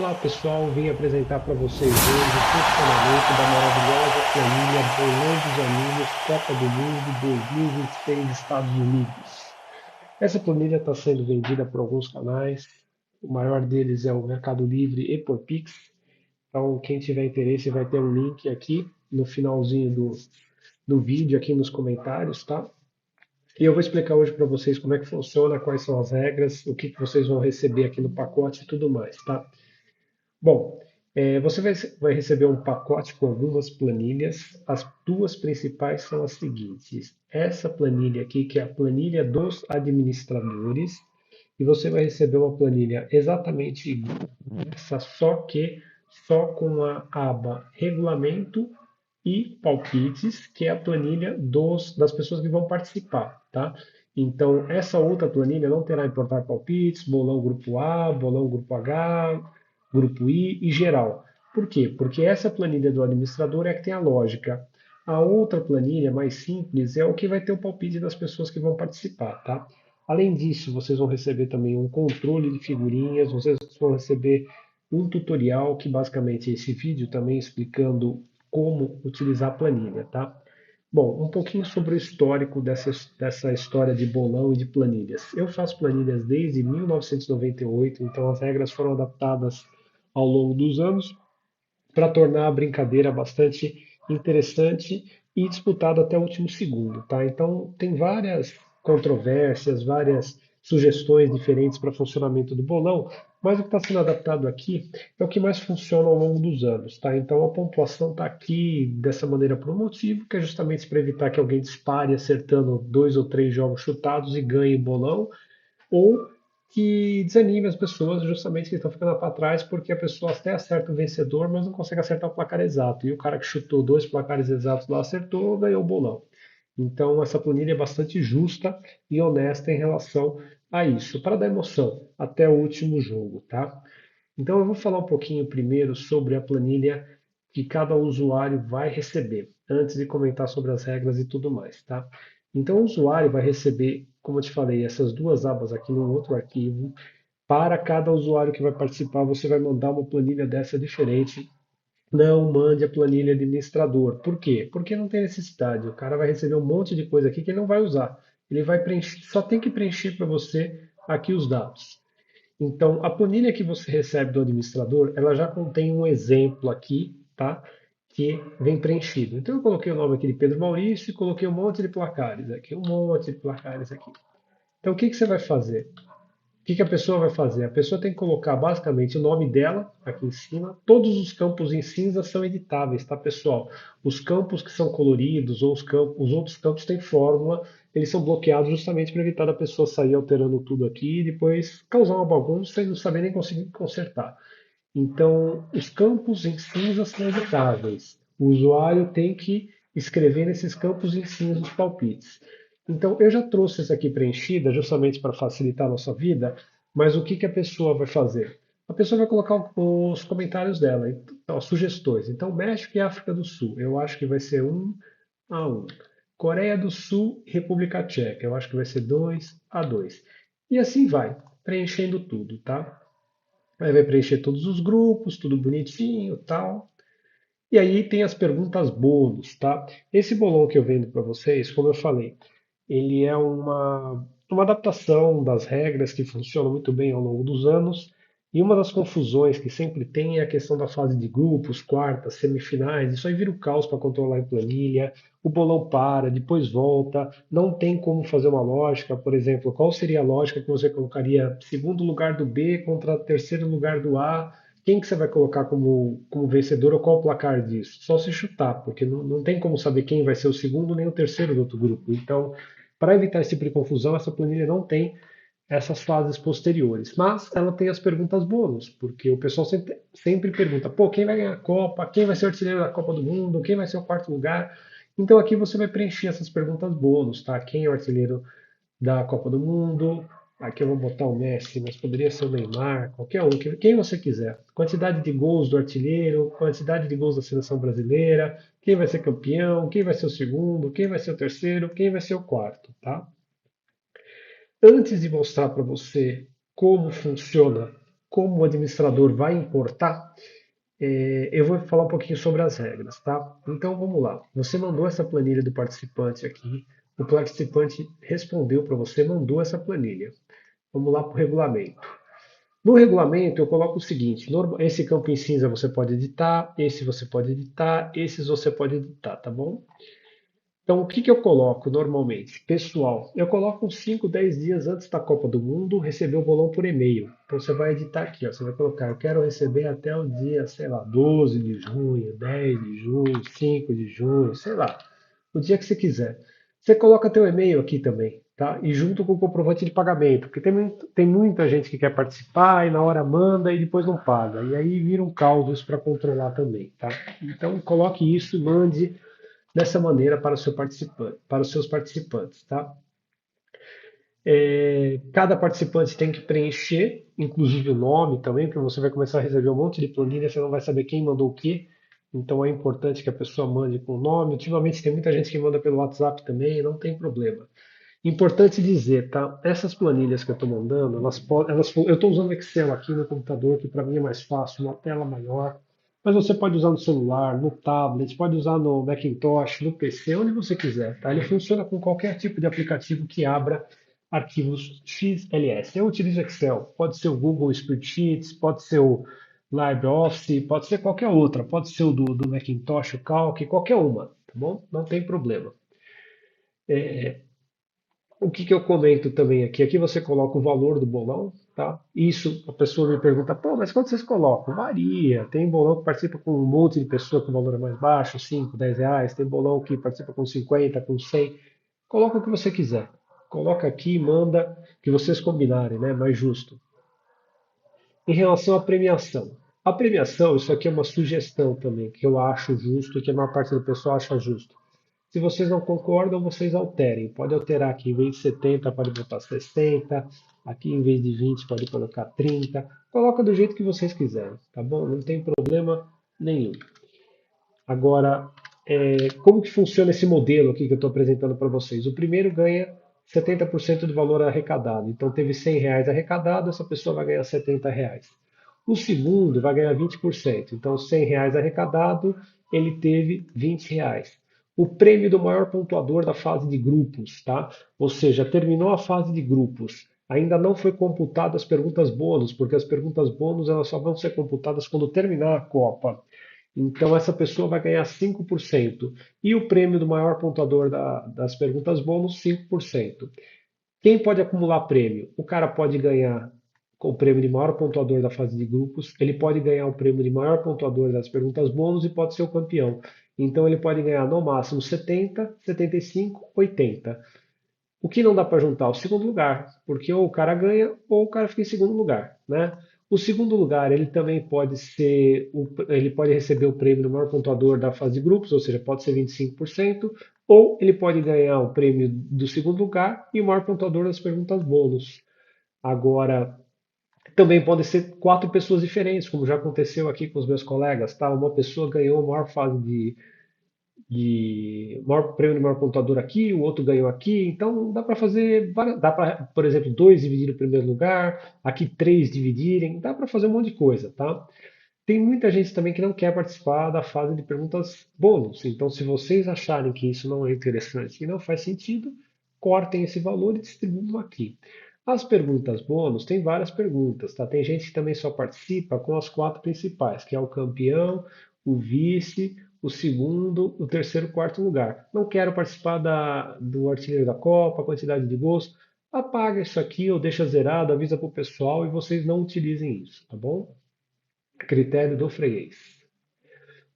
Olá pessoal, vim apresentar para vocês hoje o funcionamento da maravilhosa planilha Bolão dos Amigos Copa do Mundo 2026 Estados Unidos. Essa planilha está sendo vendida por alguns canais, o maior deles é o Mercado Livre e por Pix. Então quem tiver interesse vai ter um link aqui no finalzinho do vídeo, aqui nos comentários, tá? E eu vou explicar hoje para vocês como é que funciona, quais são as regras, o que vocês vão receber aqui no pacote e tudo mais, tá? Bom, você vai receber um pacote com algumas planilhas. As duas principais são as seguintes. Essa planilha aqui, que é a planilha dos administradores, e você vai receber uma planilha exatamente igual a essa, só que só com a aba Regulamento e Palpites, que é a planilha das pessoas que vão participar, tá? Então, essa outra planilha não terá importar palpites, bolão grupo A, bolão grupo H, grupo I e geral. Por quê? Porque essa planilha do administrador é que tem a lógica. A outra planilha, mais simples, é o que vai ter o palpite das pessoas que vão participar, tá? Além disso, vocês vão receber também um controle de figurinhas, vocês vão receber um tutorial, que basicamente é esse vídeo também explicando como utilizar a planilha, tá? Bom, um pouquinho sobre o histórico dessa história de bolão e de planilhas. Eu faço planilhas desde 1998, então as regras foram adaptadas ao longo dos anos para tornar a brincadeira bastante interessante e disputada até o último segundo, tá? Então tem várias controvérsias, várias sugestões diferentes para funcionamento do bolão, mas o que está sendo adaptado aqui é o que mais funciona ao longo dos anos, tá? Então a pontuação está aqui dessa maneira por um motivo, que é justamente para evitar que alguém dispare acertando dois ou três jogos chutados e ganhe o bolão, ou que desanime as pessoas justamente que estão ficando para trás, porque a pessoa até acerta o vencedor, mas não consegue acertar o placar exato. E o cara que chutou dois placares exatos lá acertou, ganhou o bolão. Então essa planilha é bastante justa e honesta em relação a isso, para dar emoção até o último jogo, tá? Então eu vou falar um pouquinho primeiro sobre a planilha que cada usuário vai receber, antes de comentar sobre as regras e tudo mais, tá? Então o usuário vai receber, como eu te falei, essas duas abas aqui num outro arquivo. Para cada usuário que vai participar, você vai mandar uma planilha dessa diferente. Não mande a planilha administrador. Por quê? Porque não tem necessidade. O cara vai receber um monte de coisa aqui que ele não vai usar. Ele vai preencher, só tem que preencher para você aqui os dados. Então, a planilha que você recebe do administrador, ela já contém um exemplo aqui, tá? Que vem preenchido. Então, eu coloquei o nome aqui de Pedro Maurício e coloquei um monte de placares aqui, um monte de placares aqui. Então, o que que você vai fazer? O que que a pessoa vai fazer? A pessoa tem que colocar basicamente o nome dela aqui em cima. Todos os campos em cinza são editáveis, tá, pessoal? Os campos que são coloridos ou os outros campos têm fórmula, eles são bloqueados justamente para evitar a pessoa sair alterando tudo aqui e depois causar uma bagunça e não saber nem conseguir consertar. Então, os campos em cinza são editáveis. O usuário tem que escrever nesses campos em cinza os palpites. Então, eu já trouxe essa aqui preenchida justamente para facilitar a nossa vida, mas o que que a pessoa vai fazer? A pessoa vai colocar os comentários dela, então, as sugestões. Então, México e África do Sul, eu acho que vai ser 1-1. Coreia do Sul e República Tcheca, eu acho que vai ser 2-2. E assim vai, preenchendo tudo, tá? Aí vai preencher todos os grupos, tudo bonitinho, tal. E aí tem as perguntas bônus, tá? Esse bolão que eu vendo para vocês, como eu falei, ele é uma adaptação das regras que funcionam muito bem ao longo dos anos. E uma das confusões que sempre tem é a questão da fase de grupos, quartas, semifinais. Isso aí vira o caos para controlar em planilha. O bolão para, depois volta. Não tem como fazer uma lógica. Por exemplo, qual seria a lógica que você colocaria segundo lugar do B contra terceiro lugar do A? Quem que você vai colocar como vencedor ou qual o placar disso? Só se chutar, porque não tem como saber quem vai ser o segundo nem o terceiro do outro grupo. Então, para evitar esse tipo de confusão, essa planilha não tem essas fases posteriores. Mas ela tem as perguntas bônus, porque o pessoal sempre pergunta: pô, quem vai ganhar a Copa? Quem vai ser o artilheiro da Copa do Mundo? Quem vai ser o quarto lugar? Então aqui você vai preencher essas perguntas bônus, tá? Quem é o artilheiro da Copa do Mundo? Aqui eu vou botar o Messi, mas poderia ser o Neymar, qualquer um, quem você quiser. Quantidade de gols do artilheiro, quantidade de gols da seleção brasileira, quem vai ser campeão, quem vai ser o segundo, quem vai ser o terceiro, quem vai ser o quarto, tá? Antes de mostrar para você como funciona como o administrador vai importar, eu vou falar um pouquinho sobre as regras, tá? Então vamos lá. Você mandou essa planilha do participante aqui, o participante respondeu para você, mandou essa planilha. Vamos lá para o regulamento. No regulamento, eu coloco o seguinte: esse campo em cinza você pode editar, esse você pode editar, esses você pode editar, tá bom? Então, o que que eu coloco normalmente? Pessoal, eu coloco uns 5, 10 dias antes da Copa do Mundo, receber o bolão por e-mail. Então, você vai editar aqui, ó, você vai colocar, eu quero receber até o dia, sei lá, 12 de junho, 10 de junho, 5 de junho, sei lá, o dia que você quiser. Você coloca teu e-mail aqui também, tá? E junto com o comprovante de pagamento, porque tem muita gente que quer participar e na hora manda e depois não paga. E aí vira um caos isso para controlar também, tá? Então, coloque isso e mande dessa maneira para, para os seus participantes. Tá? Cada participante tem que preencher, inclusive o nome também, porque você vai começar a receber um monte de planilha, você não vai saber quem mandou o quê. Então é importante que a pessoa mande com o nome. Ultimamente tem muita gente que manda pelo WhatsApp também, não tem problema. Importante dizer, tá? Essas planilhas que eu estou mandando, eu estou usando Excel aqui no computador, que para mim é mais fácil, uma tela maior. Mas você pode usar no celular, no tablet, pode usar no Macintosh, no PC, onde você quiser, tá? Ele funciona com qualquer tipo de aplicativo que abra arquivos XLS. Eu utilizo Excel, pode ser o Google Spreadsheets, pode ser o LibreOffice, pode ser qualquer outra, pode ser o do Macintosh, o Calc, qualquer uma, tá bom? Não tem problema. O que que eu comento também aqui? Aqui você coloca o valor do bolão, tá? Isso, a pessoa me pergunta, pô, mas quanto vocês colocam? Varia. Tem bolão que participa com um monte de pessoa com valor mais baixo, 5, 10 reais. Tem bolão que participa com 50, com 100. Coloca o que você quiser. Coloca aqui, manda, que vocês combinarem, né? Mais justo. Em relação à premiação. A premiação, isso aqui é uma sugestão também, que eu acho justo e que a maior parte do pessoal acha justo. Se vocês não concordam, vocês alterem. Pode alterar aqui, em vez de 70, pode botar 60. Aqui, em vez de 20, pode colocar 30. Coloca do jeito que vocês quiserem, tá bom? Não tem problema nenhum. Agora, como que funciona esse modelo aqui que eu estou apresentando para vocês? O primeiro ganha 70% do valor arrecadado. Então, teve 100 reais arrecadado, essa pessoa vai ganhar 70 reais. O segundo vai ganhar 20%. Então, 100 reais arrecadado, ele teve 20 reais. O prêmio do maior pontuador da fase de grupos, tá? Ou seja, terminou a fase de grupos. Ainda não foi computado as perguntas bônus, porque as perguntas bônus elas só vão ser computadas quando terminar a Copa. Então, essa pessoa vai ganhar 5%. E o prêmio do maior pontuador das perguntas bônus, 5%. Quem pode acumular prêmio? O cara pode ganhar o prêmio de maior pontuador da fase de grupos, ele pode ganhar o prêmio de maior pontuador das perguntas bônus e pode ser o campeão. Então, ele pode ganhar no máximo 70, 75, 80. O que não dá para juntar? O segundo lugar, porque ou o cara ganha ou o cara fica em segundo lugar, né? O segundo lugar, ele também pode ser, ele pode receber o prêmio do maior pontuador da fase de grupos, ou seja, pode ser 25%, ou ele pode ganhar o prêmio do segundo lugar e o maior pontuador das perguntas bônus. Agora, também podem ser quatro pessoas diferentes, como já aconteceu aqui com os meus colegas, tá? Uma pessoa ganhou a maior fase de maior prêmio de maior pontuador aqui, o outro ganhou aqui. Então dá para fazer, dá para, por exemplo, dois dividir o primeiro lugar, aqui três dividirem, dá para fazer um monte de coisa, tá? Tem muita gente também que não quer participar da fase de perguntas bônus. Então, se vocês acharem que isso não é interessante e não faz sentido, cortem esse valor e distribuam aqui. As perguntas bônus, tem várias perguntas, tá? Tem gente que também só participa com as quatro principais, que é o campeão, o vice, o segundo, o terceiro e quarto lugar. Não quero participar do artilheiro da Copa, quantidade de gols. Apaga isso aqui ou deixa zerado, avisa para o pessoal e vocês não utilizem isso, tá bom? Critério do freguês.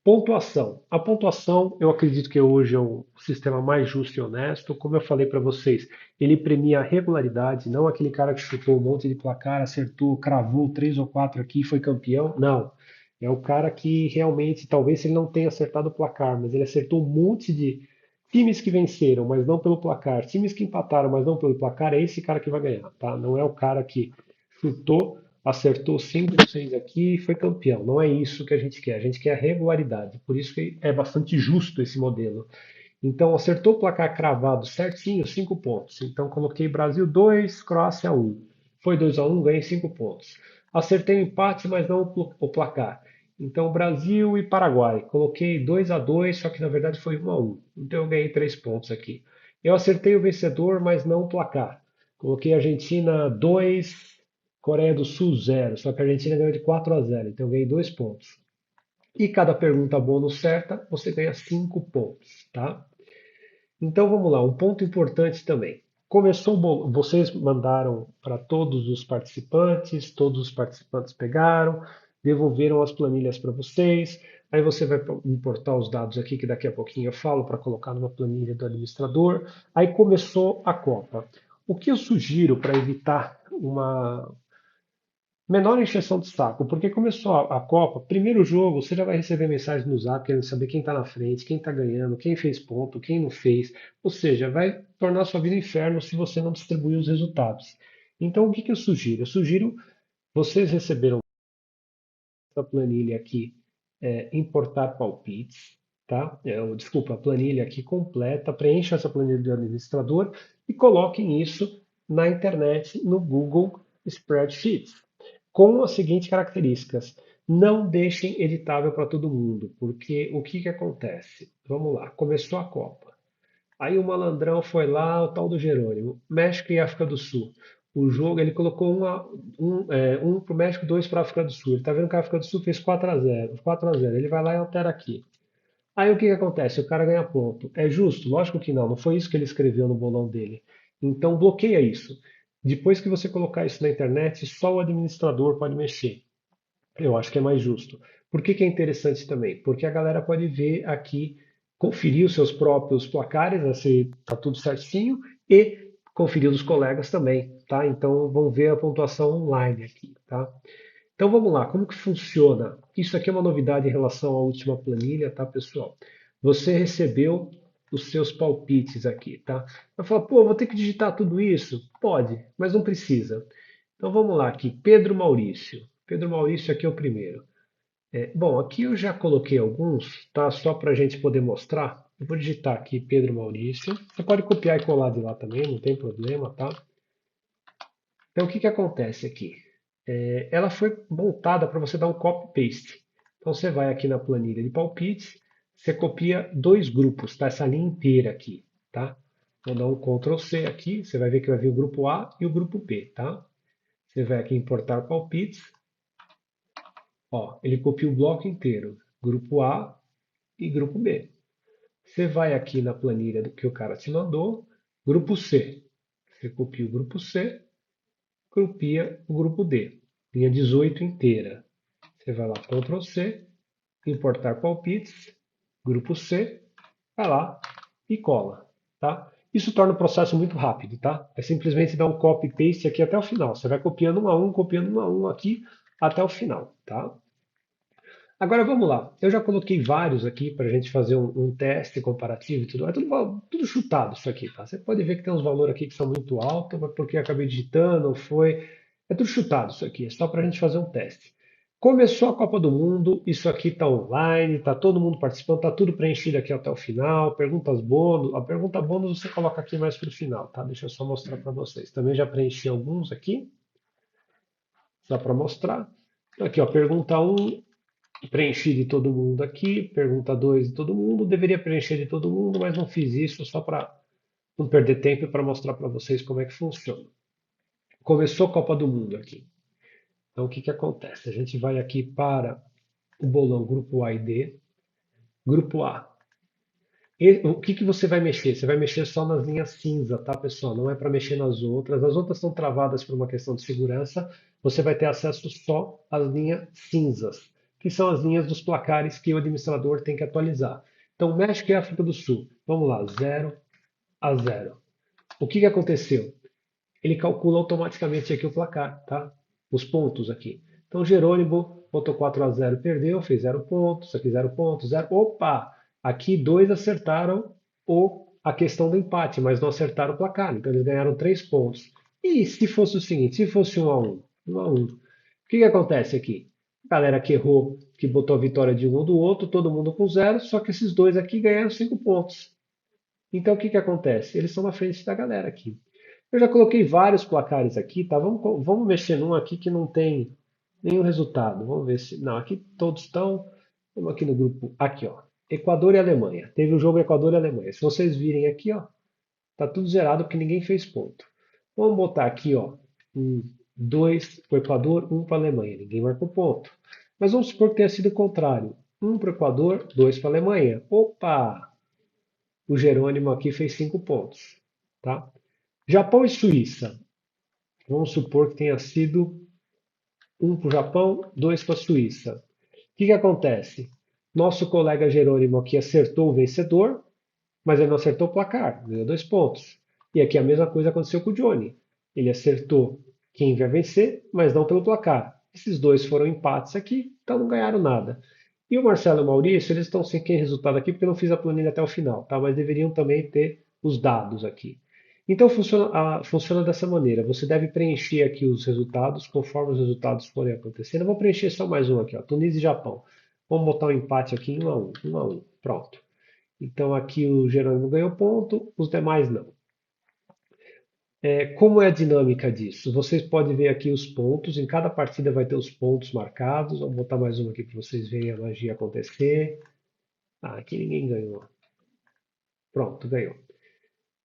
Pontuação. A pontuação, eu acredito que hoje é o sistema mais justo e honesto. Como eu falei para vocês, ele premia a regularidade, não aquele cara que chutou um monte de placar, acertou, cravou três ou quatro aqui e foi campeão. Não. É o cara que realmente, talvez ele não tenha acertado o placar, mas ele acertou um monte de times que venceram, mas não pelo placar, times que empataram, mas não pelo placar. É esse cara que vai ganhar, tá? Não é o cara que chutou, acertou 5 de 6 aqui e foi campeão. Não é isso que a gente quer. A gente quer a regularidade. Por isso que é bastante justo esse modelo. Então, acertou o placar cravado certinho, 5 pontos. Então, coloquei Brasil 2, Croácia 1. Foi 2-1, ganhei 5 pontos. Acertei o empate, mas não o placar. Então, Brasil e Paraguai. Coloquei 2-2, só que na verdade foi 1-1. Então, eu ganhei 3 pontos aqui. Eu acertei o vencedor, mas não o placar. Coloquei Argentina 2, Coreia do Sul 0. Só que a Argentina ganhou de 4-0. Então, eu ganhei 2 pontos. E cada pergunta bônus certa, você ganha 5 pontos, tá? Então vamos lá, um ponto importante também. Começou o bolo, vocês mandaram para todos os participantes pegaram, devolveram as planilhas para vocês. Aí você vai importar os dados aqui, que daqui a pouquinho eu falo, para colocar numa planilha do administrador. Aí começou a Copa. O que eu sugiro para evitar uma menor encheção de saco, porque começou a Copa, primeiro jogo, você já vai receber mensagem no Zap querendo saber quem está na frente, quem está ganhando, quem fez ponto, quem não fez. Ou seja, vai tornar sua vida um inferno se você não distribuir os resultados. Então, o que eu sugiro? Eu sugiro vocês receberam essa planilha aqui, importar palpites, tá? Desculpa, a planilha aqui completa, preencha essa planilha do administrador e coloquem isso na internet, no Google Spreadsheets com as seguintes características. Não deixem editável para todo mundo, porque o que acontece? Vamos lá, começou a Copa. Aí o malandrão foi lá, o tal do Jerônimo, México e África do Sul. O jogo, ele colocou um para o México, dois para a África do Sul. Ele está vendo que a África do Sul fez 4-0, 4-0. Ele vai lá e altera aqui. Aí o que acontece? O cara ganha ponto. É justo? Lógico que não. Não foi isso que ele escreveu no bolão dele. Então bloqueia isso. Depois que você colocar isso na internet, só o administrador pode mexer. Eu acho que é mais justo. Por que é interessante também? Porque a galera pode ver aqui, conferir os seus próprios placares, né, se está tudo certinho, e conferir os colegas também, tá? Então vão ver a pontuação online aqui, tá? Então vamos lá, como que funciona? Isso aqui é uma novidade em relação à última planilha, tá, pessoal? Você recebeu os seus palpites aqui, tá? Vai falar, pô, vou ter que digitar tudo isso? Pode, mas não precisa. Então vamos lá aqui, Pedro Maurício. Pedro Maurício aqui é o primeiro. Bom, aqui eu já coloquei alguns, tá? Só para a gente poder mostrar. Eu vou digitar aqui Pedro Maurício. Você pode copiar e colar de lá também, não tem problema, tá? Então o que acontece aqui? Ela foi montada para você dar um copy-paste. Então você vai aqui na planilha de palpites, você copia dois grupos, tá? Essa linha inteira aqui, tá? Vou dar um Ctrl C aqui, você vai ver que vai vir o grupo A e o grupo B, tá? Você vai aqui em importar palpites. Ó, ele copia o bloco inteiro, grupo A e grupo B. Você vai aqui na planilha do que o cara te mandou, grupo C. Você copia o grupo C, copia o grupo D, linha 18 inteira. Você vai lá, Ctrl C, importar palpites, grupo C, vai lá e cola, tá? Isso torna o processo muito rápido, tá? É simplesmente dar um copy paste aqui até o final. Você vai copiando um a um, copiando um a um aqui até o final, tá? Agora vamos lá. Eu já coloquei vários aqui para a gente fazer um teste comparativo e tudo. É tudo chutado isso aqui, tá? Você pode ver que tem uns valores aqui que são muito altos, mas porque eu acabei digitando, não foi. É tudo chutado isso aqui, é só para a gente fazer um teste. Começou a Copa do Mundo, isso aqui está online, está todo mundo participando, está tudo preenchido aqui até o final. Perguntas bônus, a pergunta bônus você coloca aqui mais para o final, tá? Deixa eu só mostrar para vocês. Também já preenchi alguns aqui, só para mostrar. Aqui, ó, pergunta um preenchi de todo mundo aqui, pergunta 2 de todo mundo, deveria preencher de todo mundo, mas não fiz isso só para não perder tempo e para mostrar para vocês como é que funciona. Começou a Copa do Mundo aqui. Então o que acontece? A gente vai aqui para o bolão grupo A e D. Grupo A. O que você vai mexer? Você vai mexer só nas linhas cinza, tá, pessoal? Não é para mexer nas outras. As outras estão travadas por uma questão de segurança. Você vai ter acesso só às linhas cinzas, que são as linhas dos placares que o administrador tem que atualizar. Então, México e África do Sul. Vamos lá, 0-0. O que aconteceu? Ele calcula automaticamente aqui o placar, tá? Os pontos aqui. Então, Jerônimo botou 4-0, perdeu, fez 0 pontos, aqui 0 pontos, 0. Opa! Aqui dois acertaram a questão do empate, mas não acertaram o placar. Então, eles ganharam 3 pontos. E se fosse o seguinte, se fosse 1-1? 1-1. O que acontece aqui? A galera que errou, que botou a vitória de um ou do outro, todo mundo com 0, só que esses dois aqui ganharam 5 pontos. Então, o que acontece? Eles estão na frente da galera aqui. Eu já coloquei vários placares aqui, tá? Vamos mexer num aqui que não tem. Nenhum resultado. Vamos ver se. Não, aqui todos estão. Vamos aqui no grupo. Aqui, ó. Equador e Alemanha. Teve o jogo Equador e Alemanha. Se vocês virem aqui, ó, tá tudo zerado porque ninguém fez ponto. Vamos botar aqui, ó. Dois para o Equador, um para a Alemanha. Ninguém marcou ponto. Mas vamos supor que tenha sido o contrário. Um para o Equador, dois para a Alemanha. Opa! O Jerônimo aqui fez 5 pontos. Tá? Japão e Suíça. Vamos supor que tenha sido um para o Japão, dois para a Suíça. O que acontece? Nosso colega Jerônimo aqui acertou o vencedor, mas ele não acertou o placar, ganhou 2 pontos. E aqui a mesma coisa aconteceu com o Johnny. Ele acertou quem vai vencer, mas não pelo placar. Esses dois foram empates aqui, então não ganharam nada. E o Marcelo e o Maurício, eles estão sem quem resultado aqui, porque eu não fiz a planilha até o final, tá? Mas deveriam também ter os dados aqui. Então funciona dessa maneira. Você deve preencher aqui os resultados conforme os resultados forem acontecendo. Eu vou preencher só mais um aqui, ó, Tunísia e Japão. Vamos botar um empate aqui em 1 a 1, 1 a 1. Pronto. Então aqui o Jerônimo ganhou ponto, os demais não. Como é a dinâmica disso? Vocês podem ver aqui os pontos, em cada partida vai ter os pontos marcados. Vou botar mais um aqui para vocês verem a magia acontecer. Ah, aqui ninguém ganhou. Pronto, ganhou.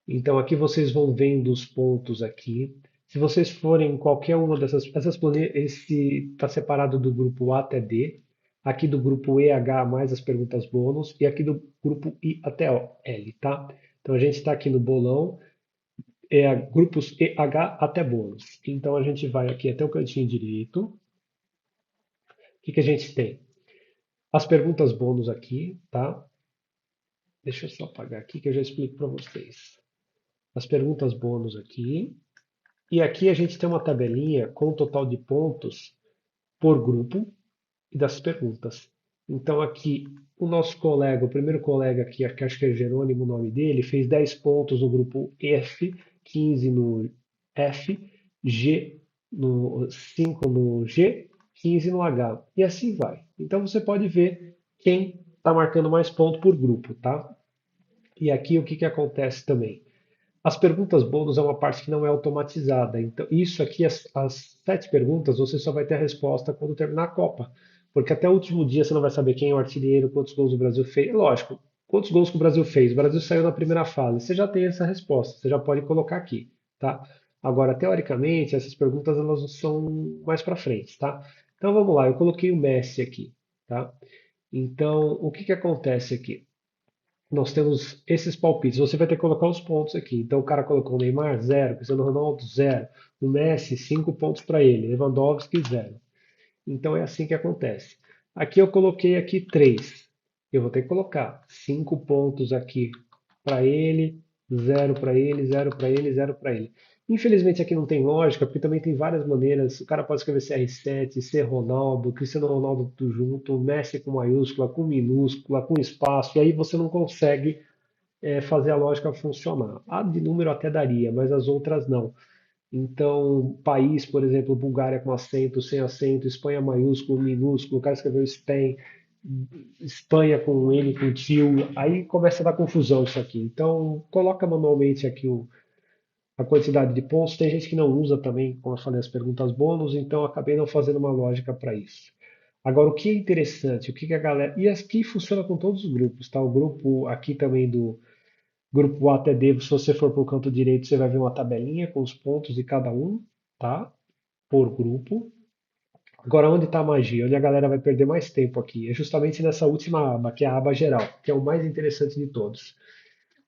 Então aqui vocês vão vendo os pontos aqui. Se vocês forem em qualquer uma essas planilhas, esse está separado do grupo A até D, aqui do grupo EH mais as perguntas bônus e aqui do grupo I até L, tá? Então a gente está aqui no bolão, grupos EH até bônus. Então a gente vai aqui até o cantinho direito. O que a gente tem? As perguntas bônus aqui, tá? Deixa eu só apagar aqui que eu já explico para vocês. As perguntas bônus aqui. E aqui a gente tem uma tabelinha com o total de pontos por grupo e das perguntas. Então aqui o nosso colega, o primeiro colega aqui, que acho que é Jerônimo o nome dele, fez 10 pontos no grupo F, 15 no F, G no 5 no G, 15 no H. E assim vai. Então você pode ver quem está marcando mais ponto por grupo, tá? E aqui o que acontece também? As perguntas bônus é uma parte que não é automatizada. Então, isso aqui, as 7 perguntas, você só vai ter a resposta quando terminar a Copa. Porque até o último dia você não vai saber quem é o artilheiro, quantos gols o Brasil fez. Lógico, quantos gols que o Brasil fez. O Brasil saiu na primeira fase. Você já tem essa resposta, você já pode colocar aqui, tá? Agora, teoricamente, essas perguntas elas são mais para frente, tá? Então vamos lá, eu coloquei o Messi aqui, tá? Então, o que acontece aqui? Nós temos esses palpites. Você vai ter que colocar os pontos aqui. Então o cara colocou o Neymar, zero. Cristiano Ronaldo, zero. O Messi, 5 pontos para ele. Lewandowski, zero. Então é assim que acontece. Aqui eu coloquei aqui 3. Eu vou ter que colocar 5 pontos aqui para ele, zero para ele, zero para ele, zero para ele. Infelizmente aqui não tem lógica, porque também tem várias maneiras. O cara pode escrever CR7, C Ronaldo, Cristiano Ronaldo tudo junto, Messi com maiúscula, com minúscula, com espaço, e aí você não consegue fazer a lógica funcionar. A de número até daria, mas as outras não. Então, país, por exemplo, Bulgária com acento, sem acento, Espanha maiúsculo, minúsculo, o cara escreveu Spain, Espanha com N, com tio, aí começa a dar confusão isso aqui. Então, coloca manualmente aqui a quantidade de pontos. Tem gente que não usa também, como eu falei, as perguntas bônus, então acabei não fazendo uma lógica para isso. Agora, o que é interessante, o que a galera. E aqui funciona com todos os grupos, tá? O grupo aqui também do grupo A até D, se você for para o canto direito, você vai ver uma tabelinha com os pontos de cada um, tá? Por grupo. Agora, onde está a magia? Onde a galera vai perder mais tempo aqui? É justamente nessa última aba, que é a aba geral, que é o mais interessante de todos.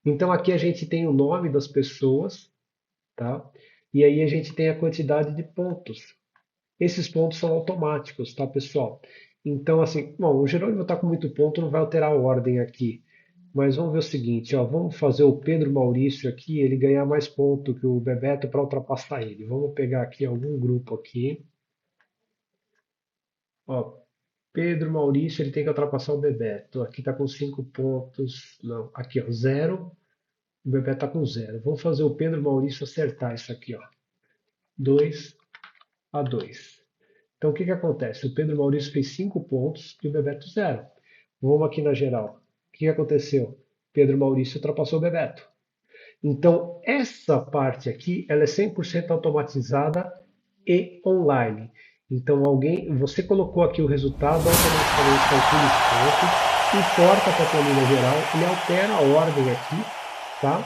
Então, aqui a gente tem o nome das pessoas, tá? E aí a gente tem a quantidade de pontos. Esses pontos são automáticos, tá, pessoal? Então, assim, bom, o Jerônimo está com muito ponto, não vai alterar a ordem aqui. Mas vamos ver o seguinte, ó, vamos fazer o Pedro Maurício aqui, ele ganhar mais ponto que o Bebeto para ultrapassar ele. Vamos pegar aqui algum grupo aqui. Ó, Pedro Maurício, ele tem que ultrapassar o Bebeto. Aqui está com 5 pontos. Não, aqui, ó, zero. O Bebeto está com zero. Vamos fazer o Pedro Maurício acertar isso aqui, ó. 2 a 2. Então, o que acontece? O Pedro Maurício fez 5 pontos e o Bebeto zero. Vamos aqui na geral. O que aconteceu? Pedro Maurício ultrapassou o Bebeto. Então, essa parte aqui, ela é 100% automatizada e online. Então você colocou aqui o resultado, automaticamente calcula os pontos, importa para a planilha geral, ele altera a ordem aqui, tá?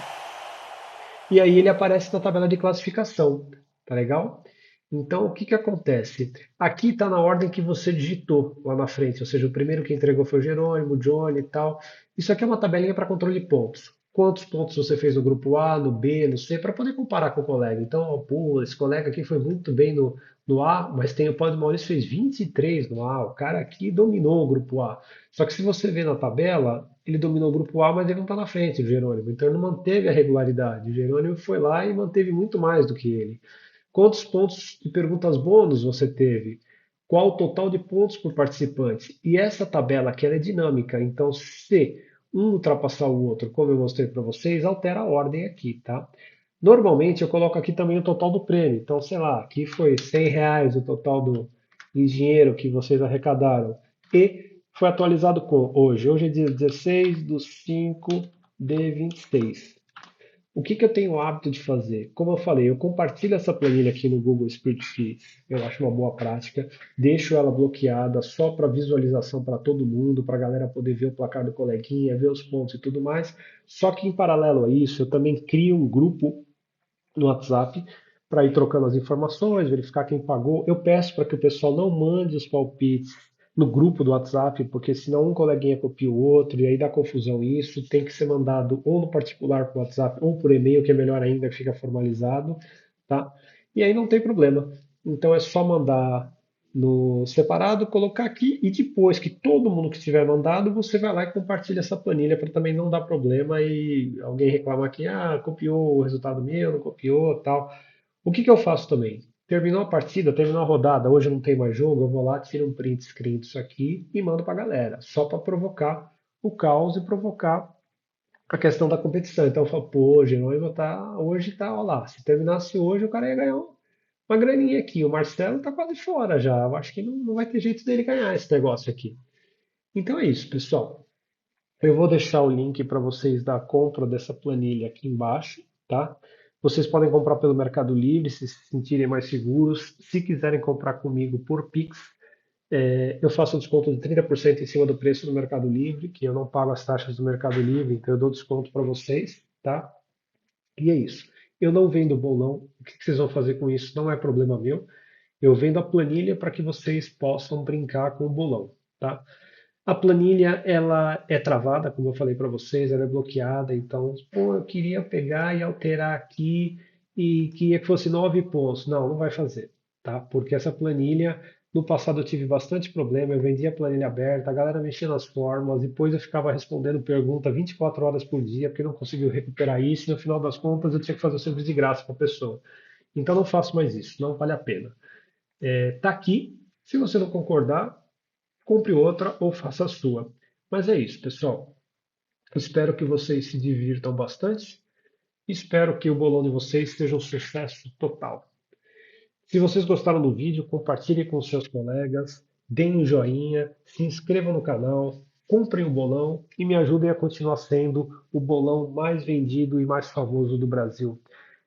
E aí ele aparece na tabela de classificação, tá legal? Então, o que que acontece? Aqui está na ordem que você digitou lá na frente, ou seja, o primeiro que entregou foi o Jerônimo, o Johnny e tal. Isso aqui é uma tabelinha para controle de pontos. Quantos pontos você fez no grupo A, no B, no C, para poder comparar com o colega. Então, ó, pô, esse colega aqui foi muito bem no A, mas tem o Paulo Maurício fez 23 no A. O cara aqui dominou o grupo A. Só que se você vê na tabela, ele dominou o grupo A, mas ele não está na frente do Jerônimo. Então, ele não manteve a regularidade. O Jerônimo foi lá e manteve muito mais do que ele. Quantos pontos de perguntas bônus você teve? Qual o total de pontos por participante? E essa tabela aqui ela é dinâmica, então se um ultrapassar o outro, como eu mostrei para vocês, altera a ordem aqui, tá? Normalmente eu coloco aqui também o total do prêmio. Então, sei lá, aqui foi R$ 100 o total em dinheiro que vocês arrecadaram. E foi atualizado com hoje. Hoje é dia 16/5 de 26. O que que eu tenho o hábito de fazer? Como eu falei, eu compartilho essa planilha aqui no Google Spreadsheet, eu acho uma boa prática, deixo ela bloqueada só para visualização para todo mundo, para a galera poder ver o placar do coleguinha, ver os pontos e tudo mais. Só que em paralelo a isso, eu também crio um grupo no WhatsApp para ir trocando as informações, verificar quem pagou. Eu peço para que o pessoal não mande os palpites no grupo do WhatsApp, porque senão um coleguinha copia o outro e aí dá confusão isso. Tem que ser mandado ou no particular para o WhatsApp ou por e-mail, que é melhor ainda, que fica formalizado, tá? E aí não tem problema. Então é só mandar no separado, colocar aqui e depois que todo mundo que tiver mandado, você vai lá e compartilha essa planilha para também não dar problema e alguém reclamar que copiou o resultado meu, não copiou, tal. O que que eu faço também? Terminou a partida, terminou a rodada, hoje não tem mais jogo, eu vou lá, tiro um print screen disso aqui e mando para a galera, só para provocar o caos e provocar a questão da competição. Então eu falo, pô, Jerônimo hoje tá, ó lá, se terminasse hoje o cara ia ganhar uma graninha aqui. O Marcelo tá quase fora já. Eu acho que não vai ter jeito dele ganhar esse negócio aqui. Então é isso, pessoal. Eu vou deixar o link para vocês da compra dessa planilha aqui embaixo, tá? Vocês podem comprar pelo Mercado Livre se se sentirem mais seguros. Se quiserem comprar comigo por Pix, eu faço um desconto de 30% em cima do preço do Mercado Livre, que eu não pago as taxas do Mercado Livre, então eu dou desconto para vocês, tá? E é isso. Eu não vendo bolão. O que vocês vão fazer com isso não é problema meu. Eu vendo a planilha para que vocês possam brincar com o bolão, tá? A planilha ela é travada, como eu falei para vocês, ela é bloqueada. Então, pô, eu queria pegar e alterar aqui e queria que fosse 9 pontos. Não, não vai fazer, tá? Porque essa planilha, no passado eu tive bastante problema. Eu vendia a planilha aberta, a galera mexia nas fórmulas, depois eu ficava respondendo pergunta 24 horas por dia, porque não conseguiu recuperar isso. E no final das contas, eu tinha que fazer o serviço de graça para a pessoa. Então, não faço mais isso, não vale a pena. Tá aqui. Se você não concordar, compre outra ou faça a sua. Mas é isso, pessoal. Espero que vocês se divirtam bastante. Espero que o bolão de vocês seja um sucesso total. Se vocês gostaram do vídeo, compartilhem com seus colegas, deem um joinha, se inscrevam no canal, comprem o bolão e me ajudem a continuar sendo o bolão mais vendido e mais famoso do Brasil.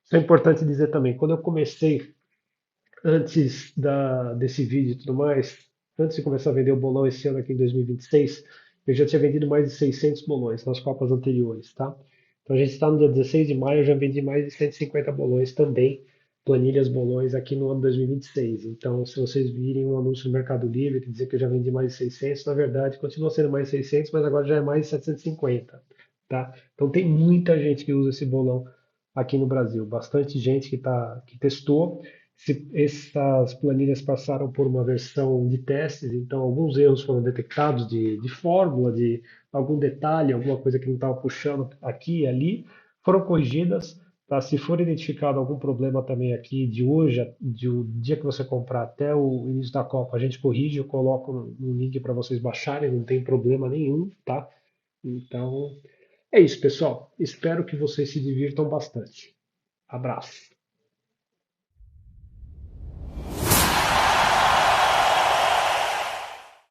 Isso é importante dizer também. Quando eu comecei antes desse vídeo e tudo mais, antes de começar a vender o bolão esse ano aqui em 2026, eu já tinha vendido mais de 600 bolões nas Copas anteriores, tá? Então a gente está no dia 16 de maio, eu já vendi mais de 150 bolões também, planilhas bolões aqui no ano 2026. Então, se vocês virem um anúncio no Mercado Livre que dizer que eu já vendi mais de 600, na verdade continua sendo mais de 600, mas agora já é mais de 750, tá? Então tem muita gente que usa esse bolão aqui no Brasil, bastante gente que testou. Essas planilhas passaram por uma versão de testes, então alguns erros foram detectados de fórmula, de algum detalhe, alguma coisa que não estava puxando aqui e ali, foram corrigidas. Tá? Se for identificado algum problema também aqui de hoje, do dia que você comprar até o início da Copa, a gente corrige, eu coloco no link para vocês baixarem, não tem problema nenhum, tá? Então, é isso, pessoal. Espero que vocês se divirtam bastante. Abraço.